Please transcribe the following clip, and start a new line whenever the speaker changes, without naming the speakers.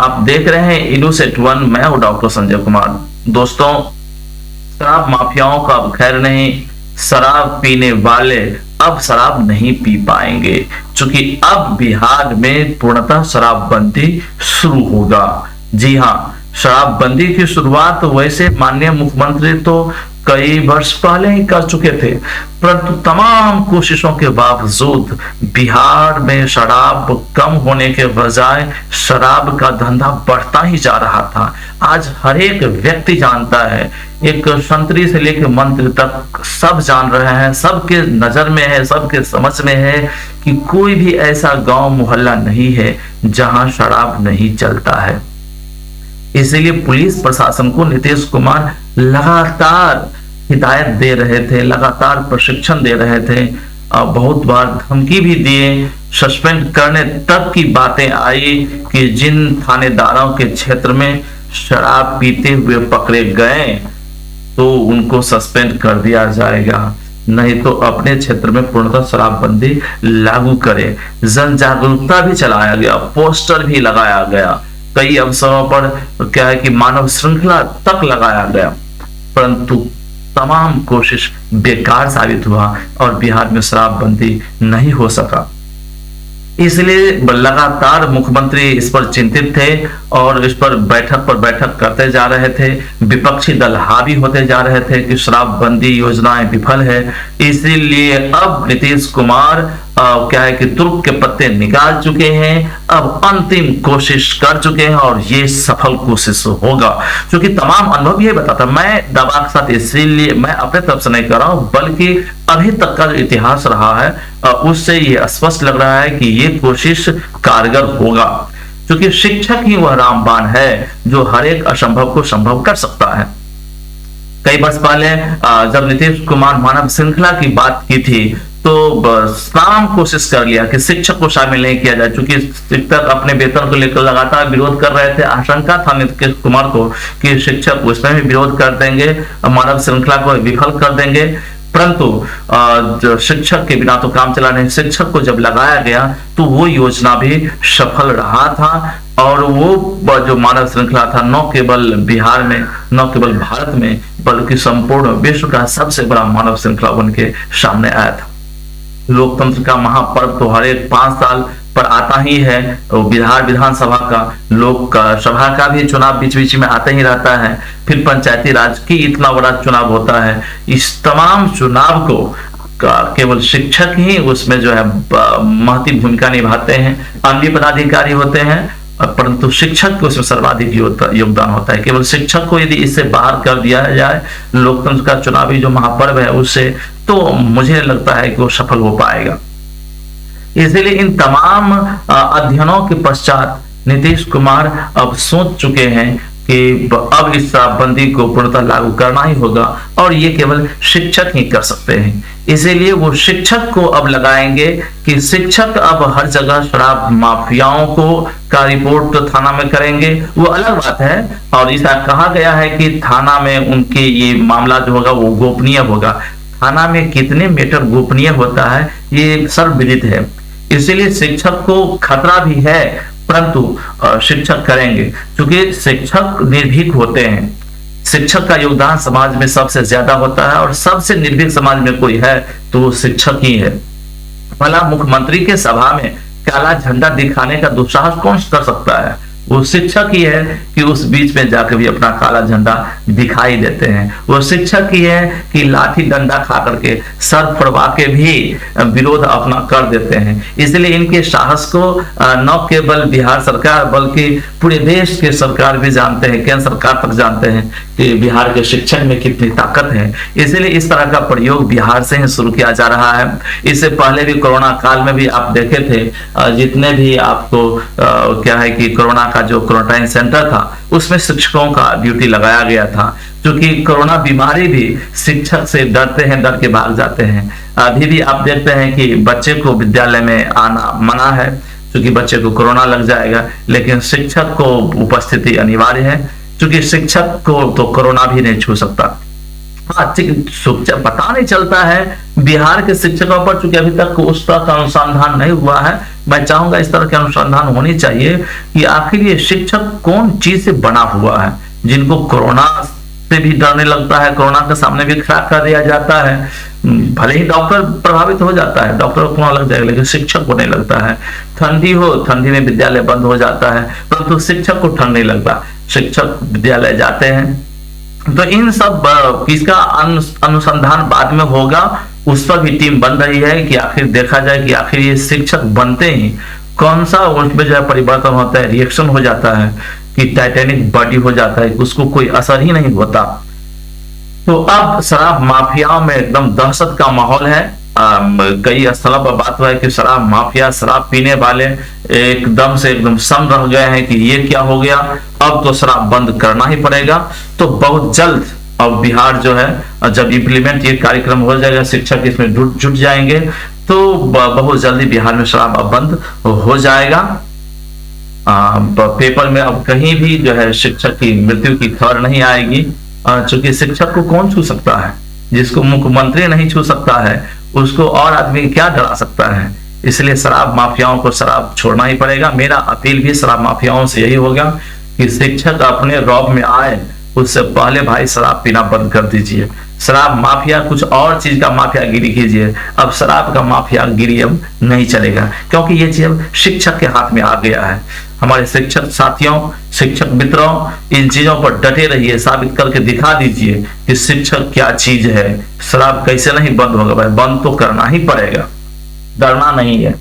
आप देख रहे हैं इनोसेट वन, मैं हूं डॉक्टर संजय कुमार। दोस्तों, शराब माफियाओं का अब खैर नहीं, शराब पीने वाले अब शराब नहीं पी पाएंगे, क्योंकि अब बिहार में पूर्णतः शराबबंदी शुरू होगा। जी हाँ, शराबबंदी की शुरुआत वैसे माननीय मुख्यमंत्री तो कई वर्ष पहले ही कर चुके थे, परंतु तमाम कोशिशों के बावजूद बिहार में शराब कम होने के बजाय शराब का धंधा बढ़ता ही जा रहा था। आज हर एक व्यक्ति जानता है, एक संतरी से लेकर मंत्री तक सब जान रहे हैं, सबके नजर में है, सबके समझ में है कि कोई भी ऐसा गांव मोहल्ला नहीं है जहां शराब नहीं चलता है। इसीलिए पुलिस प्रशासन को नीतीश कुमार लगातार हिदायत दे रहे थे, लगातार प्रशिक्षण दे रहे थे, बहुत बार धमकी भी दिए, सस्पेंड करने तक की बातें आई कि जिन थानेदारों के क्षेत्र में शराब पीते हुए पकड़े गए तो उनको सस्पेंड कर दिया जाएगा, नहीं तो अपने क्षेत्र में पूर्णतः शराबबंदी लागू करे। जन जागरूकता भी चलाया गया, पोस्टर भी लगाया गया, कई अवसरों पर क्या है कि मानव श्रृंखला तक लगाया गया, परंतु तमाम कोशिश बेकार साबित हुआ और बिहार में शराबबंदी नहीं हो सका। इसलिए लगातार मुख्यमंत्री इस पर चिंतित थे और इस पर बैठक करते जा रहे थे। विपक्षी दल हावी होते जा रहे थे कि शराबबंदी योजनाएं विफल है। इसीलिए अब नीतीश कुमार क्या है कि तुर्क के पत्ते निकाल चुके हैं, अब अंतिम कोशिश कर चुके हैं और ये सफल कोशिश होगा, क्योंकि तमाम अनुभव ये बताता। मैं दवा के साथ इसीलिए मैं अपने तरफ से नहीं कर रहा हूं, बल्कि अभी तक का जो इतिहास रहा है उससे ये स्पष्ट लग रहा है कि ये कोशिश कारगर होगा, क्योंकि शिक्षक ही वह रामबाण है जो हर एक असंभव को संभव कर सकता है। कई वर्ष पहले जब नीतीश कुमार मानव श्रृंखला की बात की थी तो तमाम कोशिश कर लिया कि शिक्षक को शामिल नहीं किया जाए, क्योंकि शिक्षक अपने वेतन को लेकर लगातार विरोध कर रहे थे। आशंका था नीतीश कुमार को कि शिक्षक उसमें भी विरोध कर देंगे, मानव श्रृंखला को विफल कर देंगे, परंतु शिक्षक के बिना तो काम चला नहीं। शिक्षक को जब लगाया गया तो वो योजना भी सफल रहा था और वो जो मानव श्रृंखला था न केवल बिहार में, न केवल भारत में, बल्कि संपूर्ण विश्व का सबसे बड़ा मानव श्रृंखला बन के सामने आया था। लोकतंत्र का महापर्व तो हर एक 5 साल पर आता ही है। बिहार विधानसभा का, लोक सभा का भी चुनाव बीच बीच में आता ही रहता है, फिर पंचायती राज की इतना बड़ा चुनाव होता है। इस तमाम चुनाव को केवल शिक्षक ही उसमें जो है महती भूमिका निभाते हैं, अन्य पदाधिकारी होते हैं, परंतु शिक्षक को उसमें सर्वाधिक योगदान होता है। केवल शिक्षक को यदि इससे बाहर कर दिया जाए लोकतंत्र का चुनावी जो महापर्व है उससे, तो मुझे लगता है कि वो सफल हो पाएगा। इसलिए इन तमाम अध्ययनों के पश्चात नीतीश कुमार अब सोच चुके हैं कि अब इस शराबबंदी को पूर्णतः लागू करना ही होगा और ये केवल शिक्षक ही कर सकते हैं। इसीलिए वो शिक्षक को अब लगाएंगे कि शिक्षक अब हर जगह शराब माफियाओं को का रिपोर्ट थाना में करेंगे, वो अलग बात है। और ऐसा कहा गया है कि थाना में उनके ये मामला जो होगा वो गोपनीय होगा। थाना में कितने मीटर गोपनीय होता है ये सर्वविदित है, इसीलिए शिक्षक को खतरा भी है, परंतु शिक्षक करेंगे, क्योंकि शिक्षक निर्भीक होते हैं। शिक्षक का योगदान समाज में सबसे ज्यादा होता है और सबसे निर्भीक समाज में कोई है तो वो शिक्षक ही है। भला मुख्यमंत्री के सभा में काला झंडा दिखाने का दुस्साहस कौन कर सकता है? वो शिक्षक ही है कि उस बीच में जाकर भी अपना काला झंडा दिखाई देते हैं। वो शिक्षक ही है कि लाठी डंडा खा करके सर फड़वा के भी विरोध अपना कर देते हैं। इसलिए इनके साहस को न केवल बिहार सरकार बल्कि पूरे देश के सरकार भी जानते हैं, केंद्र सरकार तक जानते हैं कि बिहार के शिक्षक में कितनी ताकत है। इसलिए इस तरह का प्रयोग बिहार से ही शुरू किया जा रहा है। इससे पहले भी कोरोना काल में भी आप देखे थे, जितने भी आपको क्या है कि कोरोना का जो क्वारंटाइन सेंटर था उसमें शिक्षकों का ड्यूटी लगाया गया था, क्योंकि कोरोना बीमारी भी शिक्षक से डरते हैं, डर के भाग जाते हैं। अभी भी आप देखते हैं कि बच्चे को विद्यालय में आना मना है क्योंकि बच्चे को कोरोना लग जाएगा, लेकिन शिक्षक को उपस्थिति अनिवार्य है, क्योंकि शिक्षक को तो कोरोना भी नहीं छू सकता। पता नहीं चलता है बिहार के शिक्षकों पर, चूंकि अभी तक उस तरह का अनुसंधान नहीं हुआ है, मैं चाहूंगा इस तरह के अनुसंधान होनी चाहिए कि आखिर ये शिक्षक कौन चीज से बना हुआ है, जिनको कोरोना से भी डरने लगता है, कोरोना के सामने भी खड़ा कर दिया जाता है। भले ही डॉक्टर प्रभावित हो जाता है, डॉक्टर को कोरोना लग जाएगा, लेकिन शिक्षक को नहीं लगता है। ठंडी हो, ठंडी में विद्यालय बंद हो जाता है, परंतु शिक्षक को ठंड नहीं लगता, शिक्षक विद्यालय जाते हैं। तो इन सब किसका अनुसंधान बाद में होगा, उस पर भी टीम बन रही है कि आखिर देखा जाए कि आखिर ये शिक्षक बनते ही कौन सा उसमें जो है परिवर्तन होता है, रिएक्शन हो जाता है कि टाइटैनिक बॉडी हो जाता है, उसको कोई असर ही नहीं होता। तो अब शराब माफियाओं में एकदम दहशत का माहौल है। कई स्थलों पर बात हुआ है कि शराब माफिया, शराब पीने वाले एकदम से एकदम सम रह गए हैं कि ये क्या हो गया, अब तो शराब बंद करना ही पड़ेगा। तो बहुत जल्द अब बिहार जो है जब इम्प्लीमेंट ये कार्यक्रम हो जाएगा, शिक्षक इसमें जुट जाएंगे, तो बहुत जल्दी बिहार में शराब अब बंद हो जाएगा। पेपर में अब कहीं भी जो है शिक्षक की मृत्यु की खबर नहीं आएगी, चूंकि शिक्षक को कौन छू सकता है, जिसको मुख्यमंत्री नहीं छू सकता है उसको और आदमी क्या डरा सकता है। इसलिए शराब माफियाओं को शराब छोड़ना ही पड़ेगा। मेरा अपील भी शराब माफियाओं से यही होगा कि शिक्षक अपने रौब में आए उससे पहले भाई शराब पीना बंद कर दीजिए। शराब माफिया कुछ और चीज का माफिया गिरी कीजिए, अब शराब का माफिया गिरी अब नहीं चलेगा, क्योंकि ये चीज शिक्षक के हाथ में आ गया है। हमारे शिक्षक साथियों, शिक्षक मित्रों, इन चीजों पर डटे रहिए, साबित करके दिखा दीजिए कि शिक्षक क्या चीज है। शराब कैसे नहीं बंद होगा भाई, बंद तो करना ही पड़ेगा, डरना नहीं है।